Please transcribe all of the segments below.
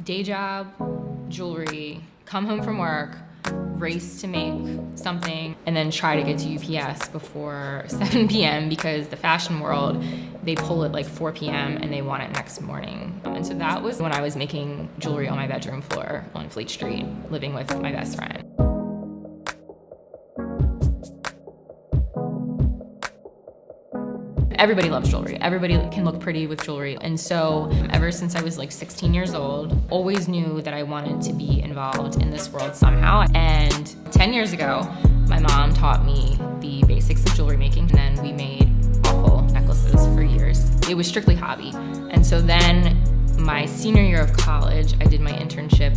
Day job, jewelry, come home from work, race to make something, and then try to get to UPS before 7 p.m. because the fashion world, they pull at like 4 p.m. and they want it next morning. And so that was when I was making jewelry on my bedroom floor on Fleet Street, living with my best friend. Everybody loves jewelry. Everybody can look pretty with jewelry. And so ever since I was like 16 years old, always knew that I wanted to be involved in this world somehow. And 10 years ago, my mom taught me the basics of jewelry making, and then we made awful necklaces for years. It was strictly hobby. And so then my senior year of college, I did my internship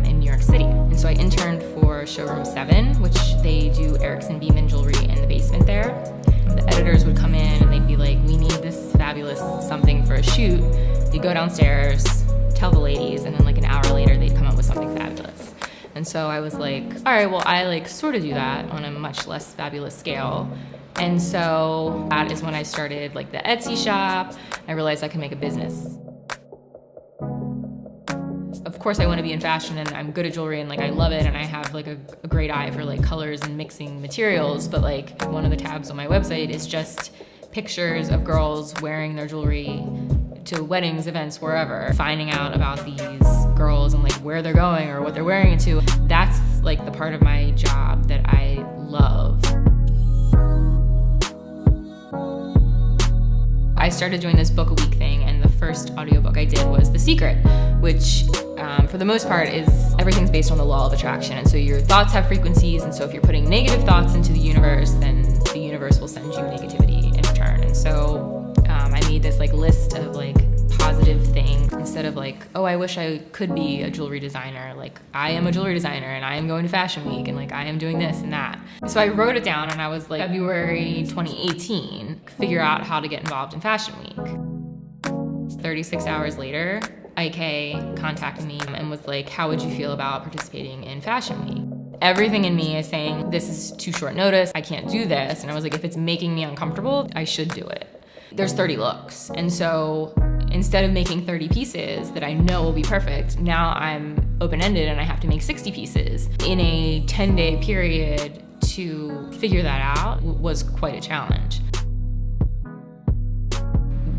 in New York City. And so I interned for Showroom 7, which they do Erickson Beeman jewelry in the basement there. The editors would come in and they'd be like, we need this fabulous something for a shoot. You'd go downstairs, tell the ladies, and then like an hour later they'd come up with something fabulous. And so I was like, all right, well, I like sort of do that on a much less fabulous scale. And so that is when I started like the Etsy shop. I realized I could make a business. Of course I want to be in fashion and I'm good at jewelry and like I love it and I have like a great eye for like colors and mixing materials, but like one of the tabs on my website is just pictures of girls wearing their jewelry to weddings, events, wherever. Finding out about these girls and like where they're going or what they're wearing it to, that's like the part of my job that I love. I started doing this book a week thing, and the first audiobook I did was The Secret, which for the most part is everything's based on the law of attraction. And so your thoughts have frequencies, and so if you're putting negative thoughts into the universe, then the universe will send you negativity in return. And so I made this like list of like positive things instead of like, oh, I wish I could be a jewelry designer. Like, I am a jewelry designer and I am going to Fashion Week and like I am doing this and that. So I wrote it down and I was like, February 2018, figure out how to get involved in Fashion Week. 36 hours later, IK contacted me and was like, how would you feel about participating in Fashion Week? Everything in me is saying, this is too short notice, I can't do this. And I was like, if it's making me uncomfortable, I should do it. There's 30 looks. And so instead of making 30 pieces that I know will be perfect, now I'm open-ended and I have to make 60 pieces. In a 10-day period to figure that out was quite a challenge.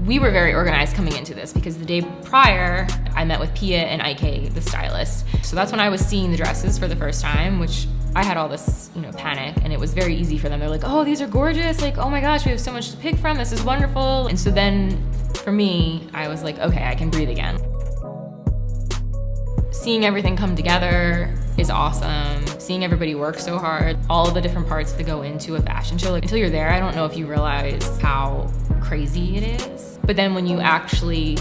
We were very organized coming into this because the day prior, I met with Pia and IK, the stylist. So that's when I was seeing the dresses for the first time, which I had all this, panic, and it was very easy for them. They're like, oh, these are gorgeous. Like, oh my gosh, we have so much to pick from. This is wonderful. And so then for me, I was like, okay, I can breathe again. Seeing everything come together is awesome. Seeing everybody work so hard, all the different parts that go into a fashion show. Like, until you're there, I don't know if you realize how crazy it is. But then when you actually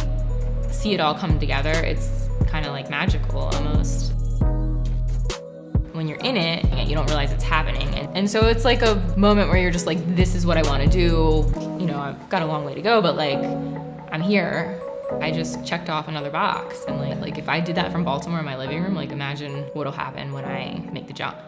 see it all come together, it's kind of like magical almost. When you're in it, you don't realize it's happening. And so it's like a moment where you're just like, this is what I want to do. I've got a long way to go, but like, I'm here. I just checked off another box. And like if I did that from Baltimore in my living room, like imagine what'll happen when I make the jump.